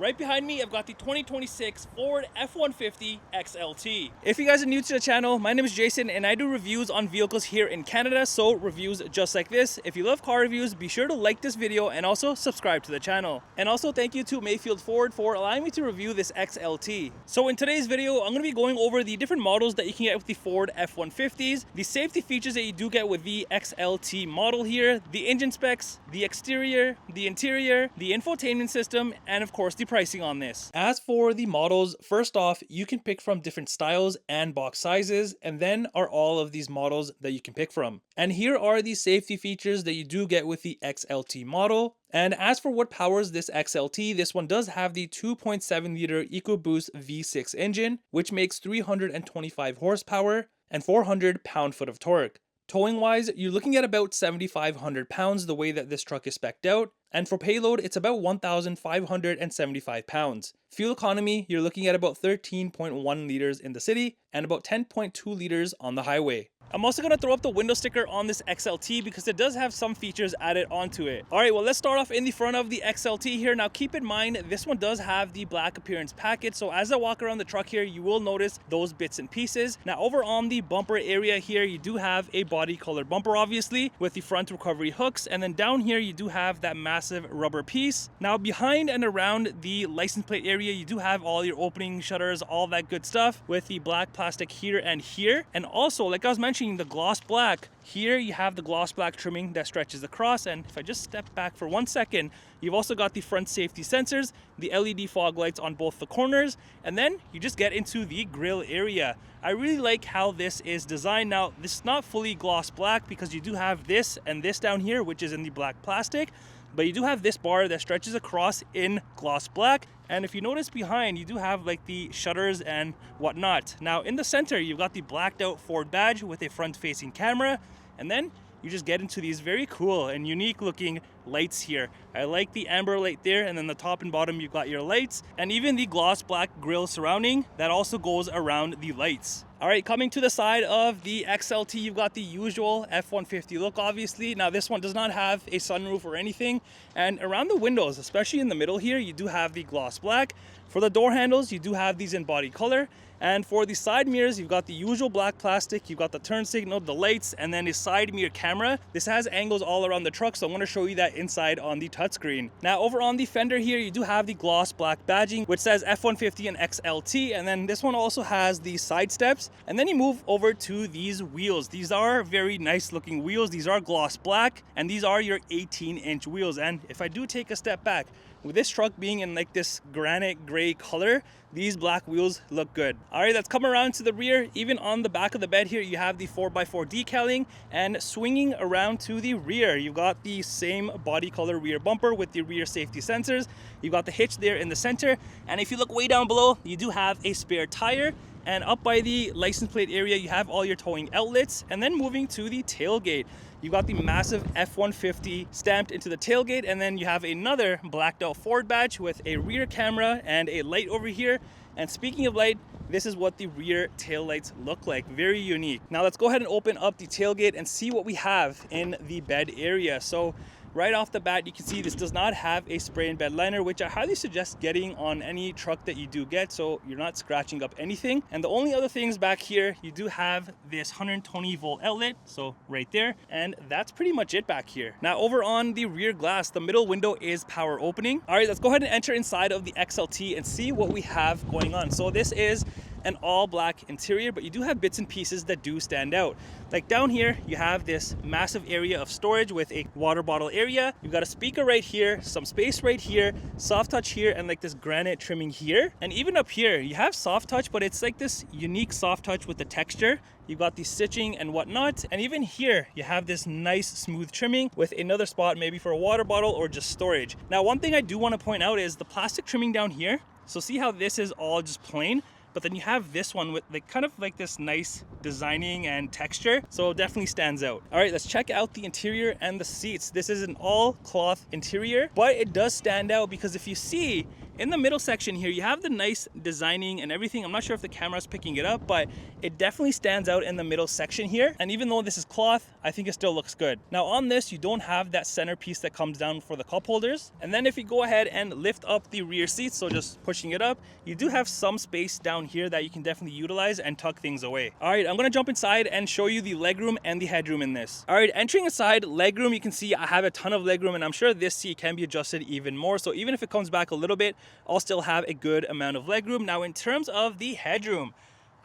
Right behind me, I've got the 2026 Ford F-150 XLT. If you guys are new to the channel, my name is Jason and I do reviews on vehicles here in Canada, so reviews just like this. If you love car reviews, be sure to like this video and also subscribe to the channel. And also thank you to Mayfield Ford for allowing me to review this XLT. So in today's video, I'm going to be going over the different models that you can get with the Ford F-150s, the safety features that you do get with the XLT model here, the engine specs, the exterior, the interior, the infotainment system, and of course the pricing on this. As for the models, first off, you can pick from different styles and box sizes, and then are all of these models that you can pick from. And here are the safety features that you do get with the XLT model. And as for what powers this XLT, this one does have the 2.7 liter EcoBoost V6 engine, which makes 325 horsepower and 400 pound-foot of torque. Towing wise, you're looking at about 7,500 pounds the way that this truck is spec'd out. And for payload, it's about 1,575 pounds. Fuel economy, you're looking at about 13.1 liters in the city and about 10.2 liters on the highway. I'm also going to throw up the window sticker on this XLT because it does have some features added onto it. Alright, well let's start off in the front of the XLT here. Now keep in mind, this one does have the black appearance package, so as I walk around the truck here, you will notice those bits and pieces. Now over on the bumper area here, you do have a body colored bumper obviously with the front recovery hooks, and then down here you do have that massive rubber piece. Now behind and around the license plate area, you do have all your opening shutters, all that good stuff with the black plastic here and here. And also, like I was mentioning, the gloss black, here you have the gloss black trimming that stretches across. And if I just step back for 1 second, you've also got the front safety sensors, the LED fog lights on both the corners, and then you just get into the grille area. I really like how this is designed. Now this is not fully gloss black because you do have this and this down here, which is in the black plastic, but you do have this bar that stretches across in gloss black. And if you notice behind, you do have like the shutters and whatnot. Now in the center, you've got the blacked out Ford badge with a front facing camera. And then you just get into these very cool and unique looking lights here. I like the amber light there, and then the top and bottom you've got your lights, and even the gloss black grille surrounding that also goes around the lights. All right, coming to the side of the XLT, you've got the usual F-150 look obviously. Now this one does not have a sunroof or anything, and around the windows, especially in the middle here, you do have the gloss black. For the door handles, you do have these in body color. And for the side mirrors, you've got the usual black plastic, you've got the turn signal, the lights, and then a side mirror camera. This has angles all around the truck, so I'm going to show you that inside on the touchscreen. Now over on the fender here, you do have the gloss black badging, which says F-150 and XLT, and then this one also has the side steps. And then you move over to these wheels. These are very nice looking wheels. These are gloss black, and these are your 18-inch wheels. And if I do take a step back, with this truck being in like this granite gray color, these black wheels look good. All right, let's come around to the rear. Even on the back of the bed here, you have the 4x4 decaling, and swinging around to the rear, you've got the same body color rear bumper with the rear safety sensors. You've got the hitch there in the center, and if you look way down below, you do have a spare tire. And up by the license plate area, you have all your towing outlets. And then moving to the tailgate, you've got the massive F-150 stamped into the tailgate, and then you have another blacked out Ford badge with a rear camera and a light over here. And speaking of light, this is what the rear tail lights look like. Very unique. Now let's go ahead and open up the tailgate and see what we have in the bed area. So right off the bat, you can see this does not have a spray and bed liner, which I highly suggest getting on any truck that you do get, so you're not scratching up anything. And the only other things back here, you do have this 120 volt outlet, so right there, and that's pretty much it back here. Now over on the rear glass, the middle window is power opening. All right, let's go ahead and enter inside of the XLT and see what we have going on. So this is an all black interior, but you do have bits and pieces that do stand out. Like down here, you have this massive area of storage with a water bottle area. You've got a speaker right here, some space right here, soft touch here, and like this granite trimming here. And even up here, you have soft touch, but it's like this unique soft touch with the texture. You've got the stitching and whatnot. And even here, you have this nice smooth trimming with another spot maybe for a water bottle or just storage. Now, one thing I do want to point out is the plastic trimming down here. So see how this is all just plain? But then you have this one with like kind of like this nice designing and texture, so it definitely stands out. All right, let's check out the interior and the seats. This is an all cloth interior, but it does stand out because if you see In the middle section here, you have the nice designing and everything. I'm not sure if the camera's picking it up, but it definitely stands out in the middle section here. And even though this is cloth, I think it still looks good. Now on this, you don't have that centerpiece that comes down for the cup holders. And then if you go ahead and lift up the rear seats, so just pushing it up, you do have some space down here that you can definitely utilize and tuck things away. All right, I'm gonna jump inside and show you the legroom and the headroom in this. All right, entering inside, legroom, you can see I have a ton of legroom, and I'm sure this seat can be adjusted even more. So even if it comes back a little bit, I'll still have a good amount of legroom. Now in terms of the headroom,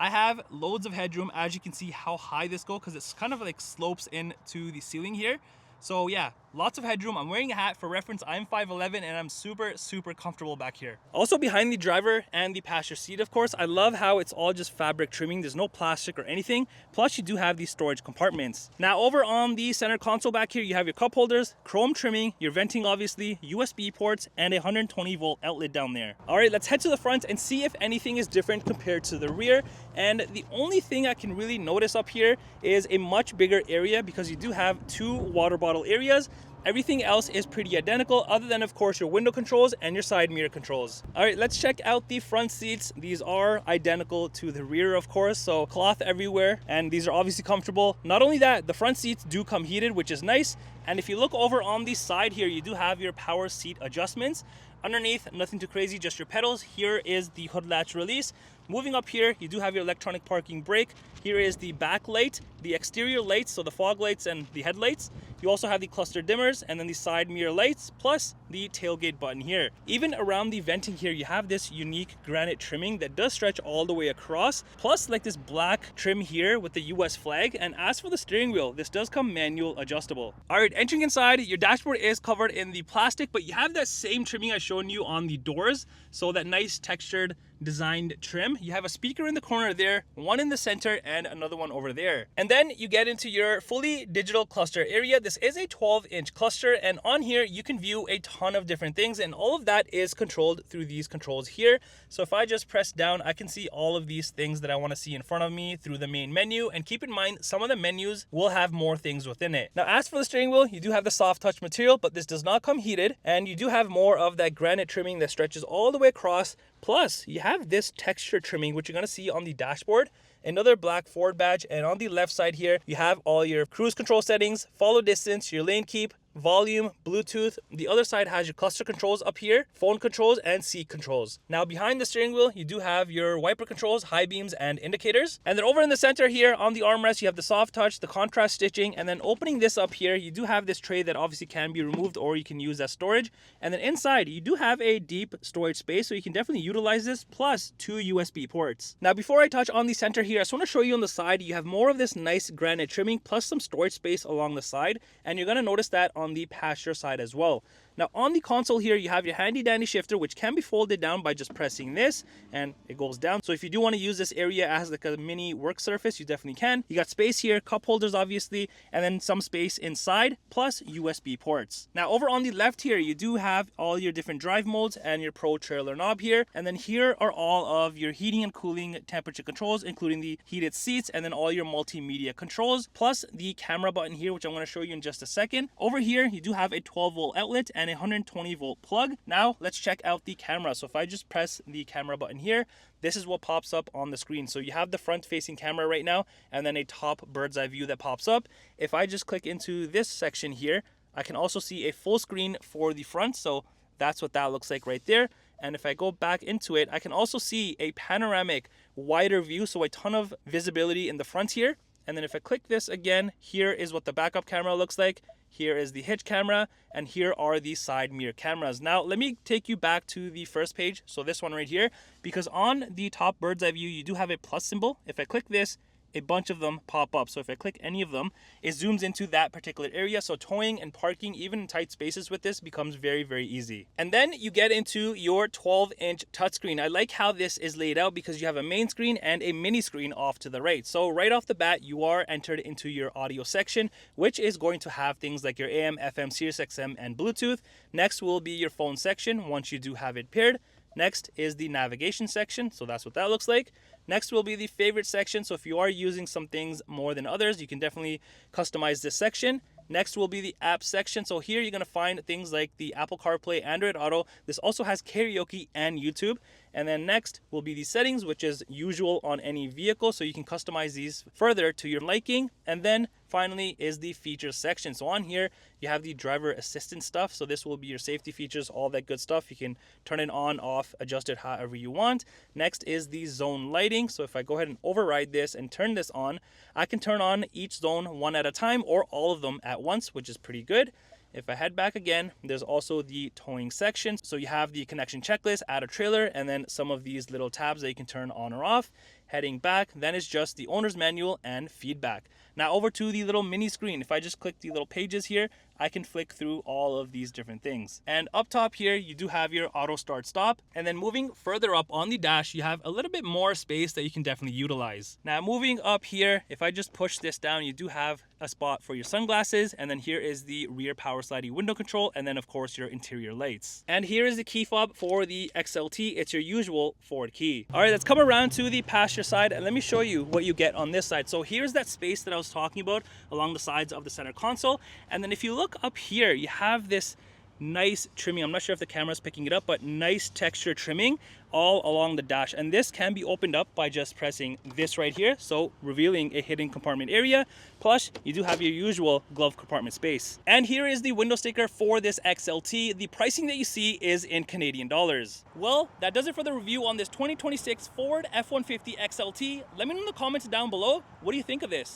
I have loads of headroom. As you can see how high this goes, because it's kind of like slopes into the ceiling here. So yeah, lots of headroom. I'm wearing a hat. For reference, I'm 5'11", and I'm super comfortable back here. Also behind the driver and the passenger seat, of course, I love how it's all just fabric trimming. There's no plastic or anything. Plus, you do have these storage compartments. Now, over on the center console back here, you have your cup holders, chrome trimming, your venting, obviously, USB ports, and a 120-volt outlet down there. All right, let's head to the front and see if anything is different compared to the rear. And the only thing I can really notice up here is a much bigger area, because you do have 2 water bottle areas. Everything else is pretty identical, other than of course your window controls and your side mirror controls. All right, let's check out the front seats. These are identical to the rear, of course, so cloth everywhere, and these are obviously comfortable. Not only that, the front seats do come heated, which is nice. And if you look over on the side here, you do have your power seat adjustments. Underneath, nothing too crazy, just your pedals. Here is the hood latch release. Moving up here, you do have your electronic parking brake. Here is the back light, the exterior lights, so the fog lights and the headlights. You also have the cluster dimmers and then the side mirror lights, plus the tailgate button here. Even around the venting here, you have this unique granite trimming that does stretch all the way across, plus like this black trim here with the US flag. And as for the steering wheel, this does come manual adjustable. All right, entering inside, your dashboard is covered in the plastic, but you have that same trimming I showed you on the doors. So that nice textured designed trim. You have a speaker in the corner there, one in the center, and another one over there. And then you get into your fully digital cluster area. This is a 12-inch cluster, and on here you can view a ton of different things, and all of that is controlled through these controls here. So if I just press down, I can see all of these things that I want to see in front of me through the main menu. And keep in mind, some of the menus will have more things within it. Now, as for the steering wheel, you do have the soft touch material, but this does not come heated, and you do have more of that granite trimming that stretches all the way across. Plus, you have this texture trimming, which you're going to see on the dashboard. Another black Ford badge, and on the left side here, you have all your cruise control settings, follow distance, your lane keep, volume, Bluetooth. The other side has your cluster controls up here, phone controls, and seat controls. Now behind the steering wheel, you do have your wiper controls, high beams, and indicators. And then over in the center here on the armrest, you have the soft touch, the contrast stitching, and then opening this up here, you do have this tray that obviously can be removed or you can use as storage. And then inside, you do have a deep storage space, so you can definitely utilize this, plus 2 USB ports. Now before I touch on the center here, I just want to show you on the side, you have more of this nice granite trimming, plus some storage space along the side, and you're going to notice that on the passenger side as well. Now on the console here, you have your handy dandy shifter, which can be folded down by just pressing this, and it goes down. So if you do want to use this area as like a mini work surface, you definitely can. You got space here, cup holders obviously, and then some space inside, plus USB ports. Now over on the left here, you do have all your different drive modes and your Pro trailer knob here. And then here are all of your heating and cooling temperature controls, including the heated seats, and then all your multimedia controls, plus the camera button here, which I'm going to show you in just a second. Over here, you do have a 12-volt outlet and a 120-volt plug. Now let's check out the camera. So if I just press the camera button here, this is what pops up on the screen. So you have the front-facing camera right now, and then a top bird's eye view that pops up. If I just click into this section here, I can also see a full screen for the front. So that's what that looks like right there. And if I go back into it, I can also see a panoramic wider view, so a ton of visibility in the front here. And then if I click this again, here is what the backup camera looks like. Here is the hitch camera, and here are the side mirror cameras. Now, let me take you back to the first page, so this one right here, because on the top bird's eye view, you do have a plus symbol. If I click this, a bunch of them pop up. So if I click any of them, it zooms into that particular area. So towing and parking, even in tight spaces with this, becomes very, very easy. And then you get into your 12-inch touchscreen. I like how this is laid out because you have a main screen and a mini screen off to the right. So right off the bat, you are entered into your audio section, which is going to have things like your AM, FM, Sirius XM, and Bluetooth. Next will be your phone section once you do have it paired. Next is the navigation section, so that's what that looks like. Next will be the favorite section, so if you are using some things more than others, you can definitely customize this section. Next will be the app section. So here you're going to find things like the Apple CarPlay, Android Auto. This also has karaoke and YouTube. And then next will be the settings, which is usual on any vehicle. So you can customize these further to your liking. And then finally is the features section. So on here, you have the driver assistance stuff. So this will be your safety features, all that good stuff. You can turn it on, off, adjust it however you want. Next is the zone lighting. So if I go ahead and override this and turn this on, I can turn on each zone one at a time or all of them at once, which is pretty good. If I head back again, there's also the towing section. So you have the connection checklist, add a trailer, and then some of these little tabs that you can turn on or off. Heading back, then it's just the owner's manual and feedback. Now over to the little mini screen. If I just click the little pages here, I can flick through all of these different things. And up top here, you do have your auto start stop. And then moving further up on the dash, you have a little bit more space that you can definitely utilize. Now moving up here, if I just push this down, you do have a spot for your sunglasses. And then here is the rear power sliding window control. And then of course your interior lights. And here is the key fob for the XLT. It's your usual Ford key. All right, let's come around to the passenger side and let me show you what you get on this side. So here's that space that I was talking about along the sides of the center console. And then if you look up here, you have this nice trimming. I'm not sure if the camera is picking it up, but nice texture trimming all along the dash. And this can be opened up by just pressing this right here, so revealing a hidden compartment area. Plus you do have your usual glove compartment space. And here is the window sticker for this XLT. The pricing that you see is in Canadian dollars. Well, that does it for the review on this 2026 Ford F-150 XLT. Let me know in the comments down below, what do you think of this?